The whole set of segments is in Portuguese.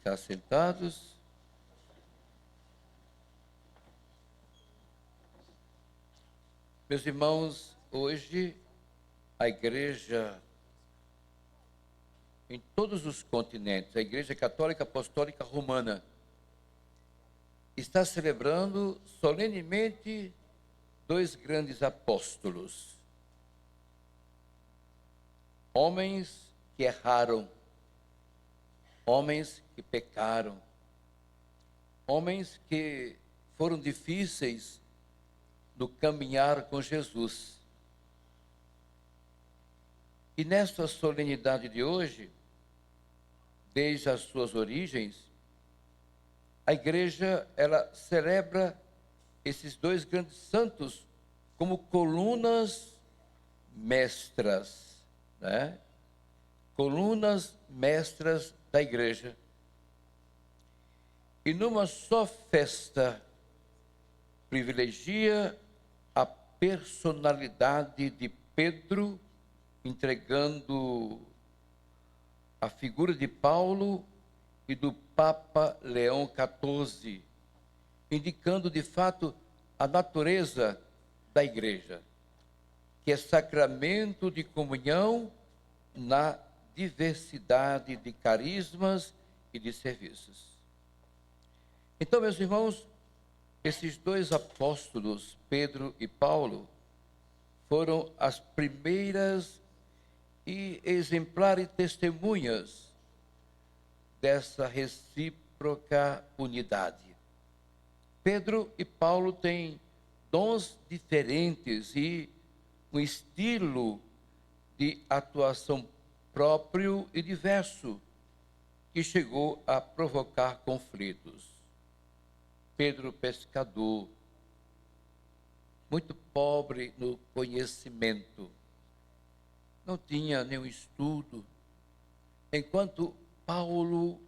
ficar sentados. Meus irmãos, hoje a igreja, em todos os continentes, a Igreja Católica Apostólica Romana, está celebrando solenemente dois grandes apóstolos, homens que erraram, homens que pecaram, homens que foram difíceis no caminhar com Jesus. E nesta solenidade de hoje, desde as suas origens, a igreja, ela celebra esses dois grandes santos como colunas mestras, né? Colunas mestras da igreja. E numa só festa, privilegia a personalidade de Pedro, entregando a figura de Paulo e do Papa Leão XIV, indicando de fato a natureza da igreja, que é sacramento de comunhão na diversidade de carismas e de serviços. Então, meus irmãos, esses dois apóstolos, Pedro e Paulo, foram as primeiras e exemplares testemunhas dessa recíproca unidade. Pedro e Paulo têm dons diferentes e um estilo de atuação próprio e diverso, que chegou a provocar conflitos. Pedro, pescador, muito pobre no conhecimento, não tinha nenhum estudo, enquanto Paulo,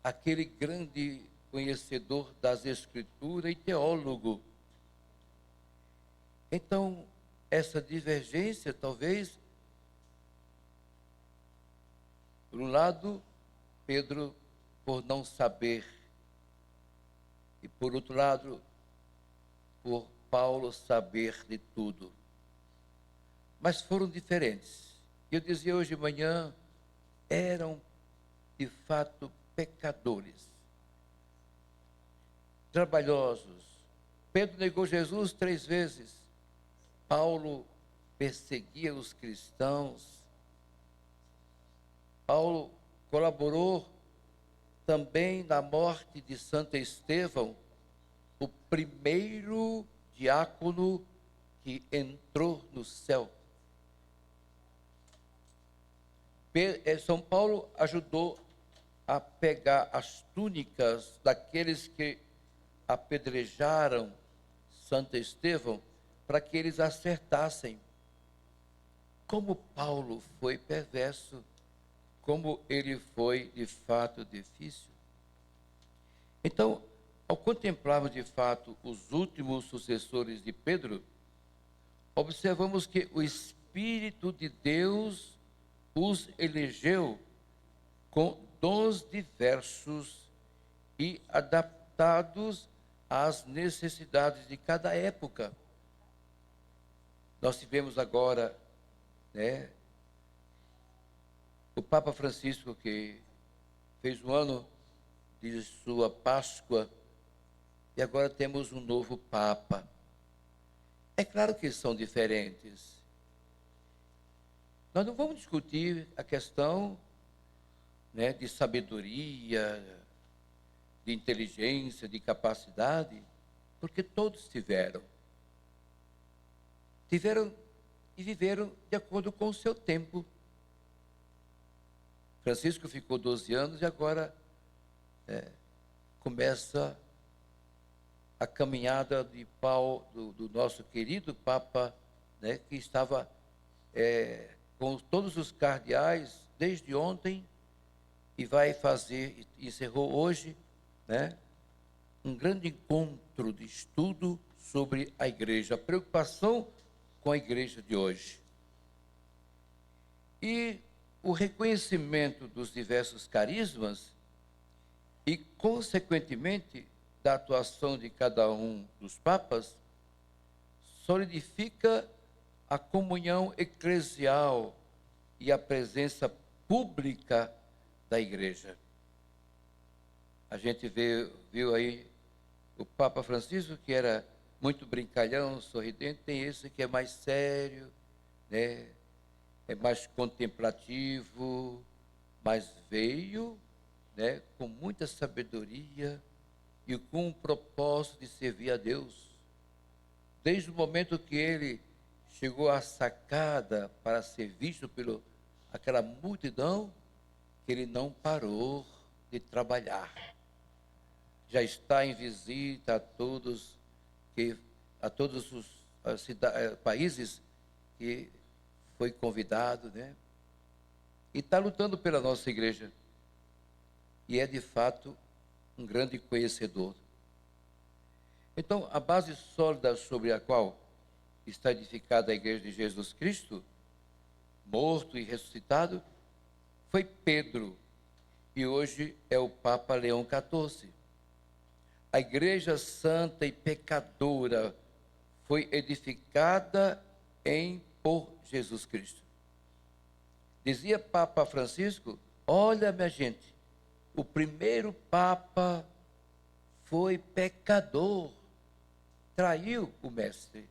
aquele grande conhecedor das Escrituras e teólogo. Então, essa divergência, talvez, por um lado, Pedro, por não saber, e por outro lado, por Paulo saber de tudo. Mas foram diferentes. Eu dizia hoje de manhã, eram de fato pecadores, trabalhosos. Pedro negou Jesus 3 vezes. Paulo perseguia os cristãos. Paulo colaborou também na morte de Santo Estevão, o primeiro diácono que entrou no céu. São Paulo ajudou a pegar as túnicas daqueles que apedrejaram Santo Estevão, para que eles acertassem. Como Paulo foi perverso, como ele foi de fato difícil. Então, ao contemplarmos de fato os últimos sucessores de Pedro, observamos que o Espírito de Deus os elegeu com dons diversos e adaptados às necessidades de cada época. Nós tivemos agora, né, o Papa Francisco, que fez um ano de sua Páscoa, e agora temos um novo Papa. É claro que são diferentes. Nós não vamos discutir a questão, né, de sabedoria, de inteligência, de capacidade, porque todos tiveram e viveram de acordo com o seu tempo. Francisco ficou 12 anos e agora começa a caminhada de do nosso querido Papa, né, que estava com todos os cardeais desde ontem e vai fazer, encerrou hoje, né, um grande encontro de estudo sobre a igreja, a preocupação com a igreja de hoje. E o reconhecimento dos diversos carismas e, consequentemente, da atuação de cada um dos papas, solidifica a comunhão eclesial e a presença pública da igreja. A gente viu aí o Papa Francisco, que era muito brincalhão, sorridente, tem esse que é mais sério, né? É mais contemplativo, mas veio, né, com muita sabedoria e com o propósito de servir a Deus. Desde o momento que ele chegou à sacada para ser visto por aquela multidão, que ele não parou de trabalhar. Já está em visita a todos os países que foi convidado, né? E está lutando pela nossa igreja. E é, de fato, um grande conhecedor. Então, a base sólida sobre a qual está edificada a igreja de Jesus Cristo, morto e ressuscitado, foi Pedro. E hoje é o Papa Leão XIV. A igreja santa e pecadora foi edificada por Jesus Cristo. Dizia Papa Francisco: olha, minha gente, o primeiro Papa foi pecador, traiu o Mestre.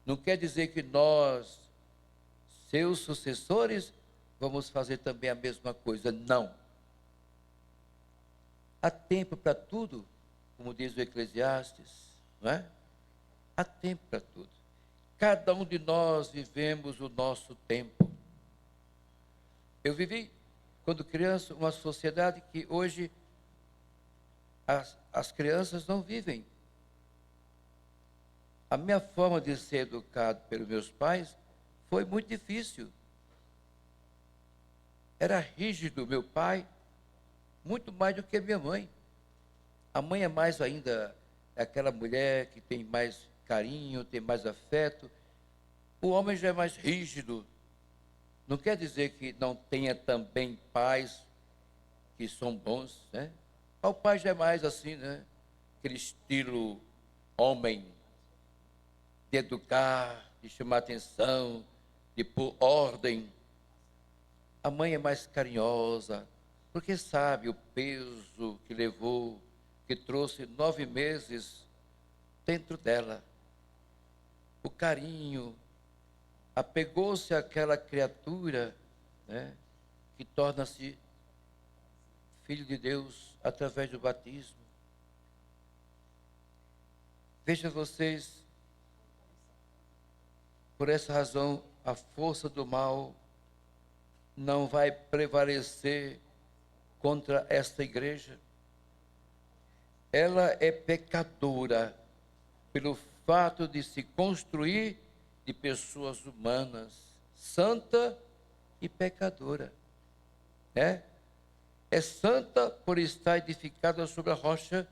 Não quer dizer que nós, seus sucessores, vamos fazer também a mesma coisa. Não. Há tempo para tudo, como diz o Eclesiastes, não é? Há tempo para tudo. Cada um de nós vivemos o nosso tempo. Eu vivi, quando criança, uma sociedade que hoje as crianças não vivem. A minha forma de ser educado pelos meus pais foi muito difícil. Era rígido meu pai, muito mais do que minha mãe. A mãe é mais ainda aquela mulher que tem mais carinho, tem mais afeto. O homem já é mais rígido. Não quer dizer que não tenha também pais que são bons, né? Mas o pai já é mais assim, né? Aquele estilo homem, de educar, de chamar atenção, de pôr ordem. A mãe é mais carinhosa, porque sabe o peso que levou, que trouxe 9 meses dentro dela. O carinho, apegou-se àquela criatura, né, que torna-se filho de Deus através do batismo. Veja vocês, por essa razão, a força do mal não vai prevalecer contra esta igreja. Ela é pecadora pelo fato de se construir de pessoas humanas, santa e pecadora, né? É santa por estar edificada sobre a rocha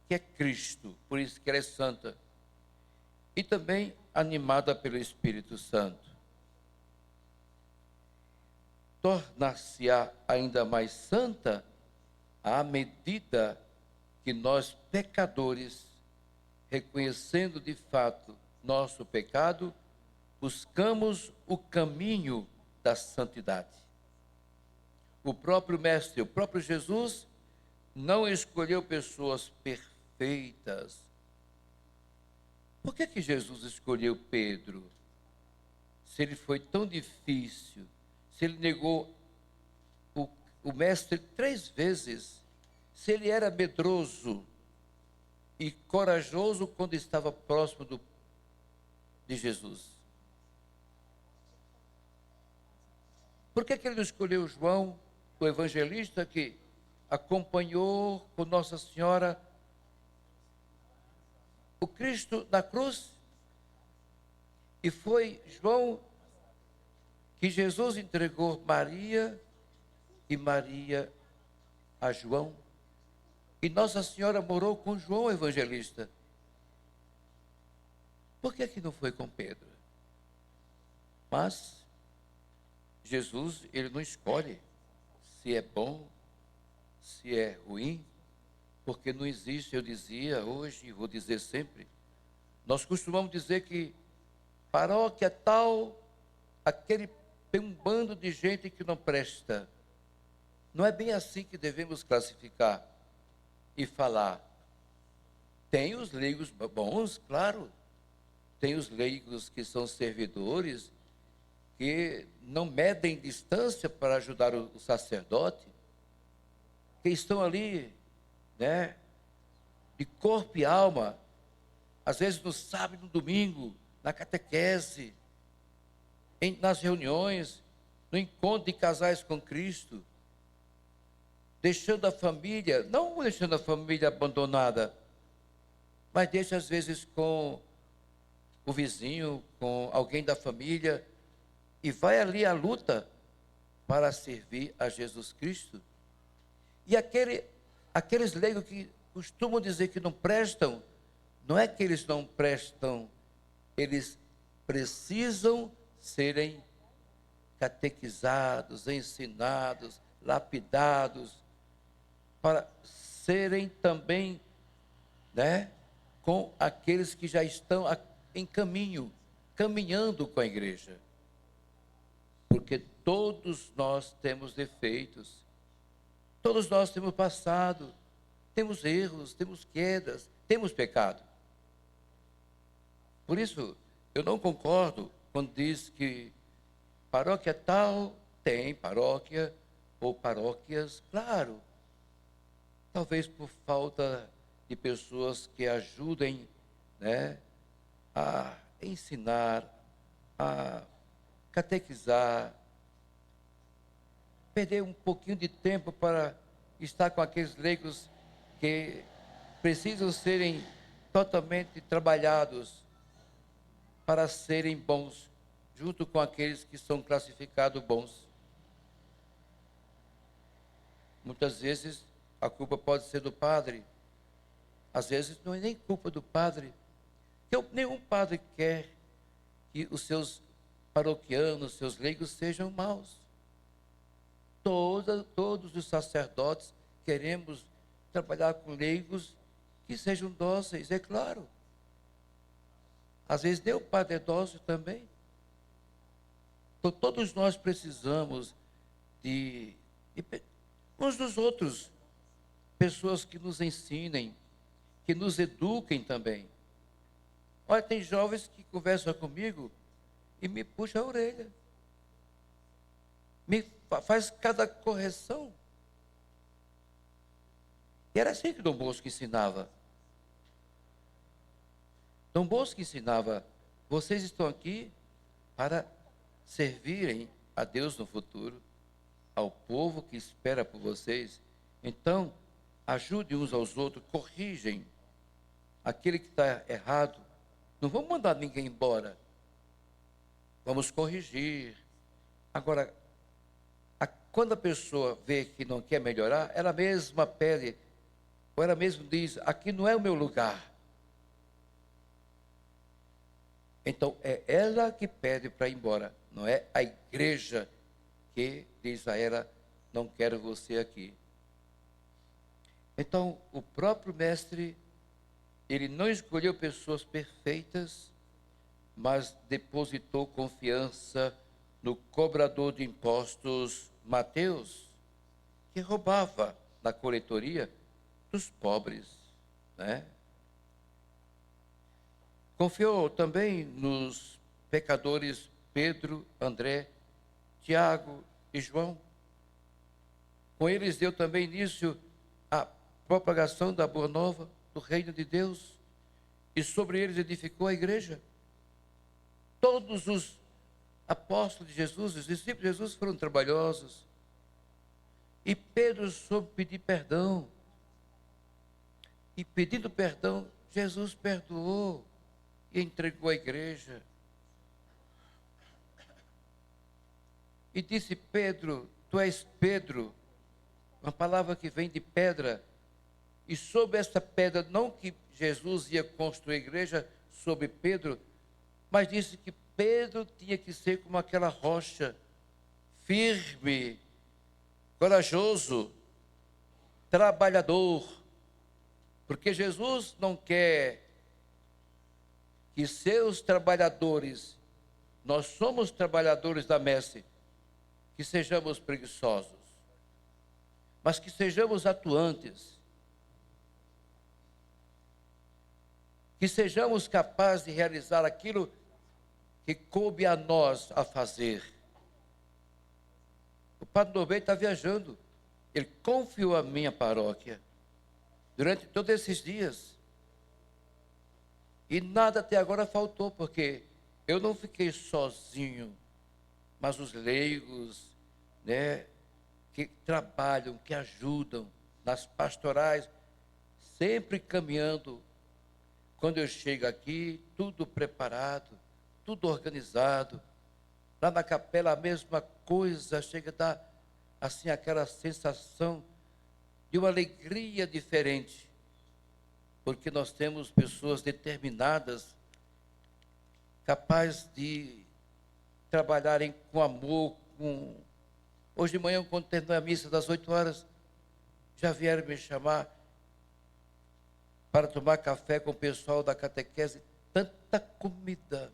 que é Cristo, por isso que ela é santa. E também animada pelo Espírito Santo. Tornar-se-á ainda mais santa à medida que nós, pecadores, reconhecendo de fato nosso pecado, buscamos o caminho da santidade. O próprio Mestre, o próprio Jesus, não escolheu pessoas perfeitas. Por que Jesus escolheu Pedro? Se ele foi tão difícil, se ele negou o Mestre 3 vezes, se ele era medroso e corajoso quando estava próximo de Jesus. Por que ele não escolheu João, o evangelista, que acompanhou com Nossa Senhora o Cristo na cruz? E foi João que Jesus entregou Maria e Maria a João. E Nossa Senhora morou com João evangelista. Por que não foi com Pedro? Mas Jesus, ele não escolhe se é bom se é ruim, porque não existe, eu dizia hoje e vou dizer sempre, nós costumamos dizer que paróquia tal, aquele tem um bando de gente que não presta. Não é bem assim que devemos classificar e falar. Tem os leigos bons, claro. Tem os leigos que são servidores, que não medem distância para ajudar o sacerdote, que estão ali, né, de corpo e alma, às vezes no sábado e no domingo, na catequese, nas reuniões, no encontro de casais com Cristo, deixando a família, não deixando a família abandonada, mas deixa às vezes com o vizinho, com alguém da família, e vai ali à luta para servir a Jesus Cristo. E aqueles leigos que costumam dizer que não prestam, não é que eles não prestam, eles precisam serem catequizados, ensinados, lapidados, para serem também, né, com aqueles que já estão em caminho, caminhando com a igreja. Porque todos nós temos defeitos, todos nós temos passado, temos erros, temos quedas, temos pecado. Por isso, eu não concordo quando diz que paróquia tal tem paróquia ou paróquias, claro. Talvez por falta de pessoas que ajudem, né, a ensinar, a catequizar, perder um pouquinho de tempo para estar com aqueles leigos que precisam serem totalmente trabalhados para serem bons, junto com aqueles que são classificados bons. Muitas vezes a culpa pode ser do padre, às vezes não é nem culpa do padre, porque nenhum padre quer que os seus paroquianos, seus leigos sejam maus. Todos os sacerdotes queremos trabalhar com leigos que sejam dóceis, é claro. Às vezes nem o padre é dócil também. Então todos nós precisamos de uns dos outros, pessoas que nos ensinem, que nos eduquem também. Olha, tem jovens que conversam comigo e me puxam a orelha. Me faz cada correção. E era assim que Dom Bosco ensinava. Dom Bosco ensinava, vocês estão aqui para servirem a Deus no futuro, ao povo que espera por vocês. Então, ajude uns aos outros, corrigem aquele que está errado. Não vamos mandar ninguém embora. Vamos corrigir. Agora, quando a pessoa vê que não quer melhorar, ela mesma pede, ou ela mesma diz, aqui não é o meu lugar. Então, é ela que pede para ir embora, não é a igreja que diz a ela, não quero você aqui. Então, o próprio mestre, ele não escolheu pessoas perfeitas, mas depositou confiança no cobrador de impostos Mateus, que roubava na coletoria dos pobres, né? Confiou também nos pecadores Pedro, André, Tiago e João. Com eles deu também início à propagação da boa nova do reino de Deus, e sobre eles edificou a igreja. Todos os apóstolos de Jesus, os discípulos de Jesus foram trabalhosos. E Pedro soube pedir perdão. E pedindo perdão, Jesus perdoou e entregou a igreja. E disse Pedro, tu és Pedro, uma palavra que vem de pedra. E sobre essa pedra, não que Jesus ia construir a igreja sobre Pedro, mas disse que Pedro tinha que ser como aquela rocha, firme, corajoso, trabalhador, porque Jesus não quer que seus trabalhadores, nós somos trabalhadores da messe, que sejamos preguiçosos, mas que sejamos atuantes, que sejamos capazes de realizar aquilo que coube a nós a fazer. O Padre Norberto está viajando, ele confiou a minha paróquia durante todos esses dias, e nada até agora faltou, porque eu não fiquei sozinho, mas os leigos, né, que trabalham, que ajudam nas pastorais, sempre caminhando. Quando eu chego aqui, tudo preparado, tudo organizado. Lá na capela a mesma coisa, chega a dar assim aquela sensação de uma alegria diferente, porque nós temos pessoas determinadas, capazes de trabalharem com amor, com... Hoje de manhã, quando terminou a missa das 8 horas, já vieram me chamar para tomar café com o pessoal da catequese. Tanta comida,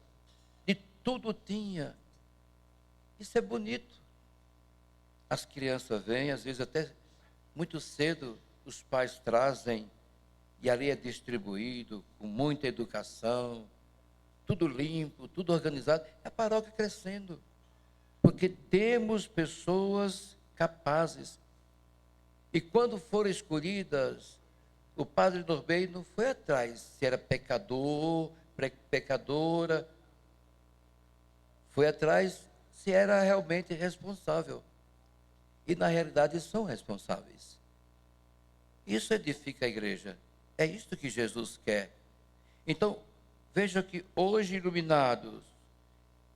de tudo tinha. Isso é bonito. As crianças vêm, às vezes até muito cedo, os pais trazem, e ali é distribuído, com muita educação, tudo limpo, tudo organizado. É a paróquia crescendo, porque temos pessoas capazes. E quando foram escolhidas, o Padre Norberto não foi atrás se era pecador, pecadora, foi atrás se era realmente responsável. E na realidade são responsáveis. Isso edifica a igreja. É isto que Jesus quer. Então, veja que hoje, iluminados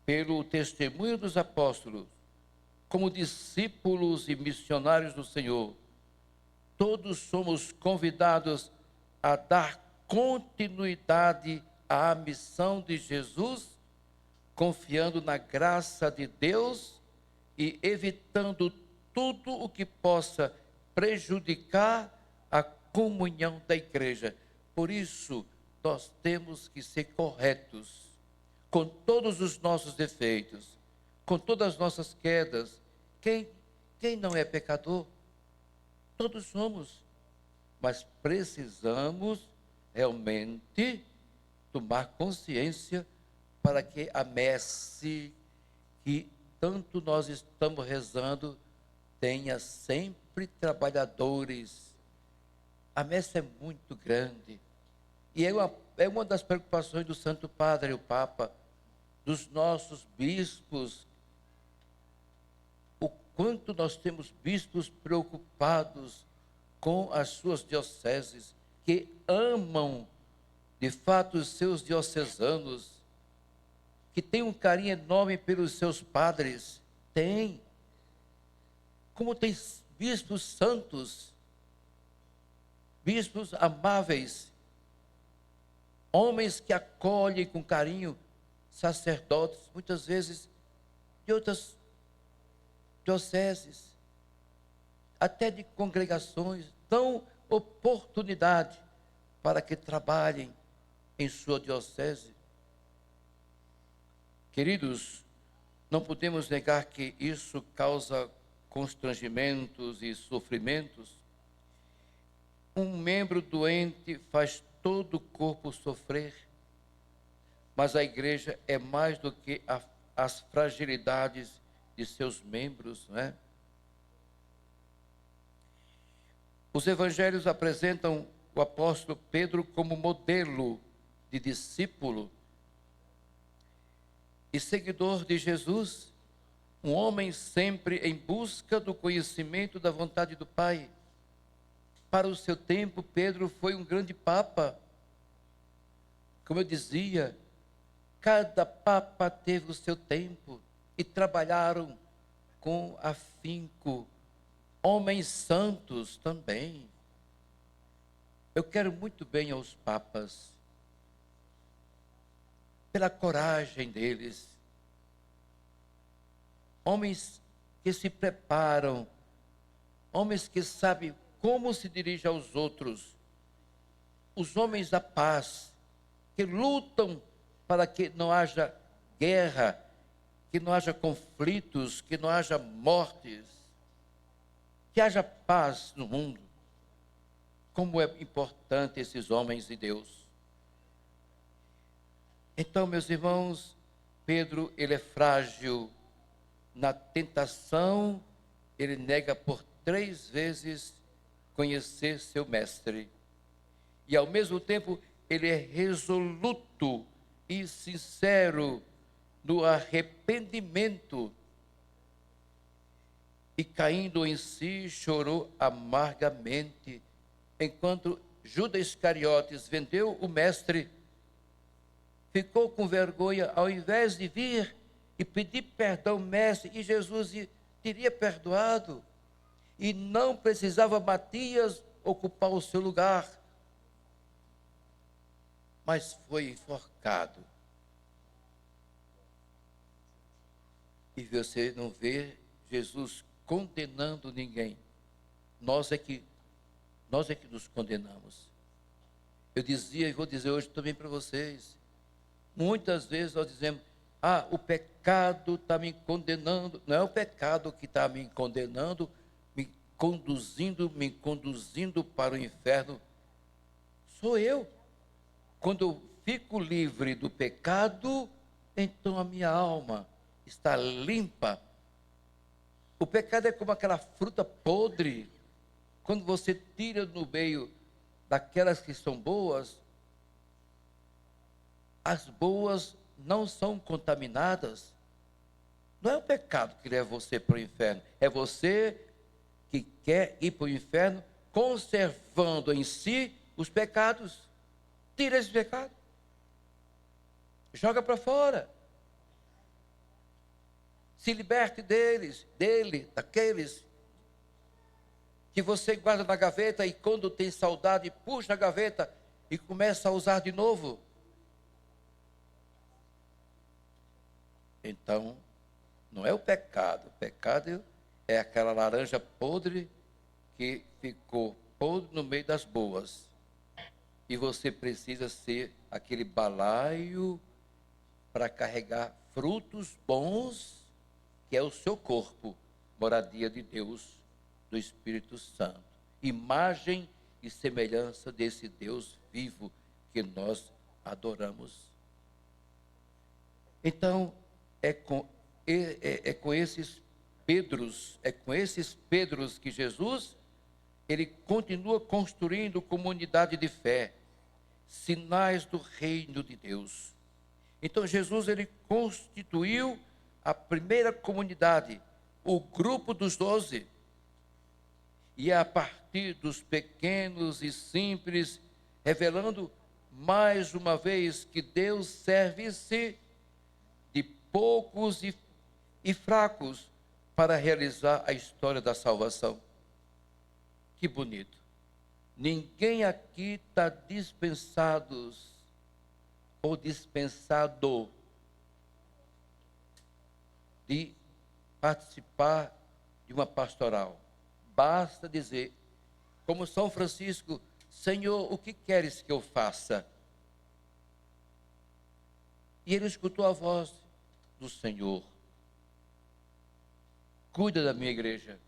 pelo testemunho dos apóstolos, como discípulos e missionários do Senhor, todos somos convidados a dar continuidade à missão de Jesus, confiando na graça de Deus e evitando tudo o que possa prejudicar a comunhão da igreja. Por isso, nós temos que ser corretos, com todos os nossos defeitos, com todas as nossas quedas. Quem não é pecador? Todos somos, mas precisamos realmente tomar consciência para que a messe que tanto nós estamos rezando tenha sempre trabalhadores. A messe é muito grande e é uma das preocupações do Santo Padre, o Papa, dos nossos bispos. O quanto nós temos bispos preocupados com as suas dioceses, que amam de fato os seus diocesanos, que têm um carinho enorme pelos seus padres. Tem. Como tem bispos santos, bispos amáveis, homens que acolhem com carinho sacerdotes, muitas vezes de outras dioceses, até de congregações, dão oportunidade para que trabalhem em sua diocese. Queridos, não podemos negar que isso causa constrangimentos e sofrimentos. Um membro doente faz todo o corpo sofrer, mas a igreja é mais do que as fragilidades de seus membros, não é? Os evangelhos apresentam o apóstolo Pedro como modelo de discípulo e seguidor de Jesus, um homem sempre em busca do conhecimento da vontade do Pai. Para o seu tempo, Pedro foi um grande papa. Como eu dizia, cada papa teve o seu tempo e trabalharam com afinco. Homens santos também. Eu quero muito bem aos papas, pela coragem deles. Homens que se preparam, homens que sabem como se dirige aos outros. Os homens da paz, que lutam para que não haja guerra, que não haja conflitos, que não haja mortes, que haja paz no mundo. Como é importante esses homens de Deus. Então, meus irmãos, Pedro, ele é frágil. Na tentação, ele nega por 3 vezes conhecer seu mestre. E ao mesmo tempo, ele é resoluto e sincero no arrependimento. E caindo em si, chorou amargamente, enquanto Judas Iscariotes vendeu o mestre, ficou com vergonha, ao invés de vir e pedir perdão ao mestre, e Jesus teria perdoado, e não precisava Matias ocupar o seu lugar, mas foi enforcado. E você não vê Jesus condenando ninguém. Nós é que nos condenamos. Eu dizia e vou dizer hoje também para vocês. Muitas vezes nós dizemos: o pecado está me condenando. Não é o pecado que está me condenando, me conduzindo para o inferno. Sou eu. Quando eu fico livre do pecado, então a minha alma está limpa. O pecado é como aquela fruta podre. Quando você tira no meio daquelas que são boas, as boas não são contaminadas. Não é o pecado que leva você para o inferno. É você que quer ir para o inferno conservando em si os pecados. Tira esse pecado. Joga para fora. Se liberte daqueles que você guarda na gaveta e quando tem saudade, puxa a gaveta e começa a usar de novo. Então, não é o pecado é aquela laranja podre que ficou podre no meio das boas. E você precisa ser aquele balaio para carregar frutos bons, que é o seu corpo, moradia de Deus, do Espírito Santo. Imagem e semelhança desse Deus vivo que nós adoramos. Então, é com esses Pedros que Jesus, ele continua construindo comunidade de fé, sinais do reino de Deus. Então Jesus, ele constituiu a primeira comunidade, o grupo dos 12. E é a partir dos pequenos e simples, revelando mais uma vez que Deus serve-se de poucos e fracos para realizar a história da salvação. Que bonito. Ninguém aqui está dispensado de participar de uma pastoral. Basta dizer, como São Francisco: Senhor, o que queres que eu faça? E ele escutou a voz do Senhor. Cuida da minha igreja.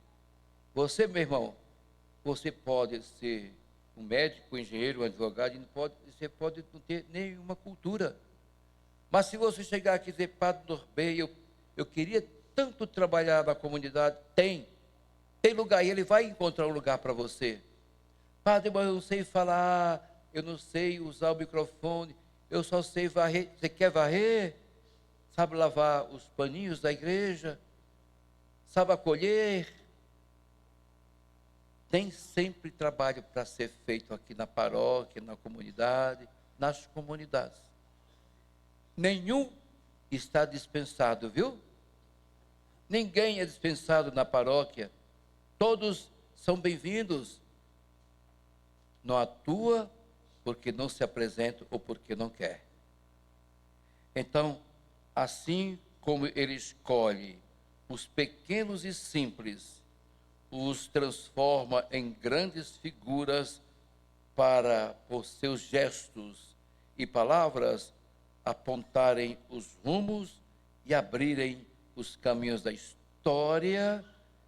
Você, meu irmão, você pode ser um médico, um engenheiro, um advogado, você pode não ter nenhuma cultura. Mas se você chegar aqui e dizer: Padre Norbey, eu queria tanto trabalhar na comunidade, tem lugar, e ele vai encontrar um lugar para você. Padre, mas eu não sei falar, eu não sei usar o microfone, eu só sei varrer. Você quer varrer? Sabe lavar os paninhos da igreja? Sabe acolher? Tem sempre trabalho para ser feito aqui na paróquia, na comunidade, nas comunidades. Nenhum está dispensado, viu? Ninguém é dispensado na paróquia. Todos são bem-vindos. Não atua porque não se apresenta ou porque não quer. Então, assim como ele escolhe os pequenos e simples os transforma em grandes figuras para, por seus gestos e palavras, apontarem os rumos e abrirem os caminhos da história.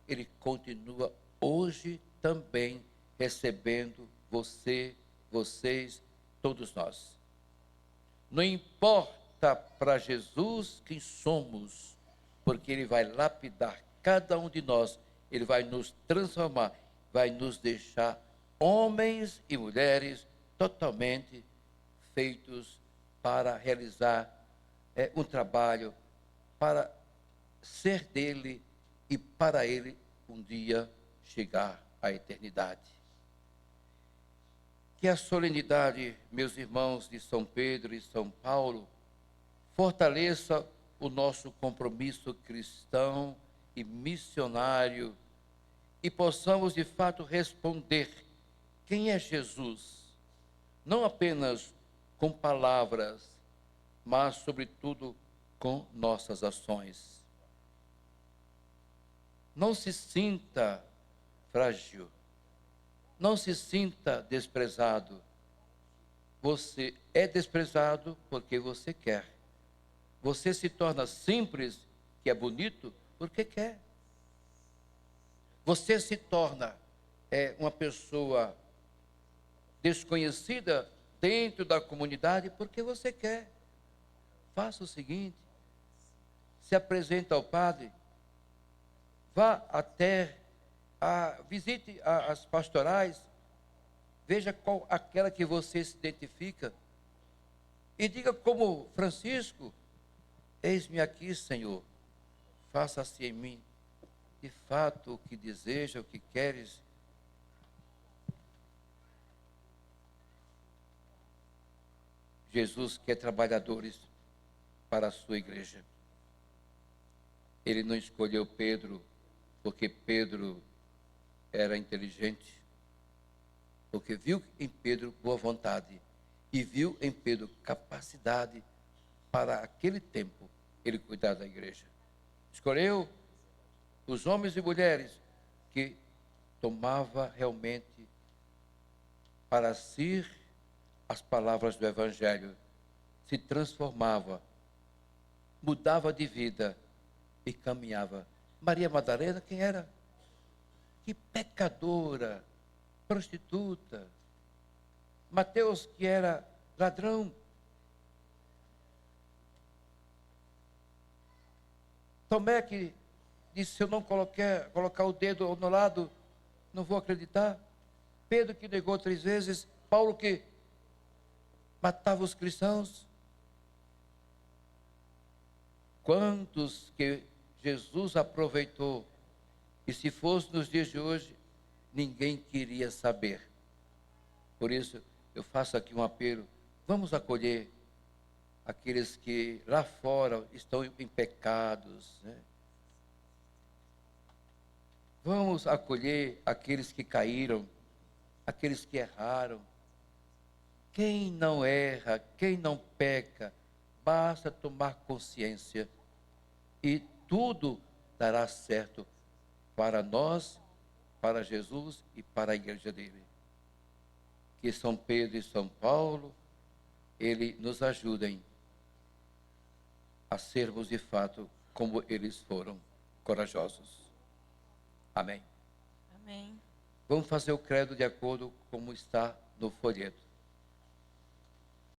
Ele continua hoje também recebendo você, vocês, todos nós. Não importa para Jesus quem somos, porque Ele vai lapidar cada um de nós, Ele vai nos transformar, vai nos deixar homens e mulheres totalmente feitos para realizar um trabalho, para ser dele e para ele um dia chegar à eternidade. Que a solenidade, meus irmãos, de São Pedro e São Paulo, fortaleça o nosso compromisso cristão e missionário e possamos de fato responder quem é Jesus, não apenas com palavras, mas sobretudo com nossas ações. Não se sinta frágil, não se sinta desprezado. Você é desprezado porque você quer. Você se torna simples, que é bonito, porque quer. Você se torna uma pessoa desconhecida dentro da comunidade porque você quer. Faça o seguinte: se apresenta ao padre, vá até, visite as pastorais, veja qual aquela que você se identifica e diga como Francisco: eis-me aqui, Senhor, faça-se em mim de fato o que deseja, o que queres. Jesus quer trabalhadores para a sua igreja. Ele não escolheu Pedro porque Pedro era inteligente, porque viu em Pedro boa vontade e viu em Pedro capacidade para aquele tempo ele cuidar da igreja. Escolheu os homens e mulheres que tomava realmente para si as palavras do Evangelho, se transformava, mudava de vida e caminhava. Maria Madalena, quem era? Que pecadora, prostituta. Mateus, que era ladrão. Tomé, que disse: se eu não colocar o dedo no lado, não vou acreditar. Pedro, que negou 3 vezes. Paulo, que matava os cristãos. Quantos que Jesus aproveitou, e se fosse nos dias de hoje, ninguém queria saber. Por isso, eu faço aqui um apelo: vamos acolher aqueles que lá fora estão em pecados, né? Vamos acolher aqueles que caíram, aqueles que erraram. Quem não erra, quem não peca, basta tomar consciência e tudo dará certo para nós, para Jesus e para a igreja dele. Que São Pedro e São Paulo, ele nos ajudem a sermos de fato como eles foram, corajosos. Amém. Amém. Vamos fazer o credo de acordo com como está no folheto.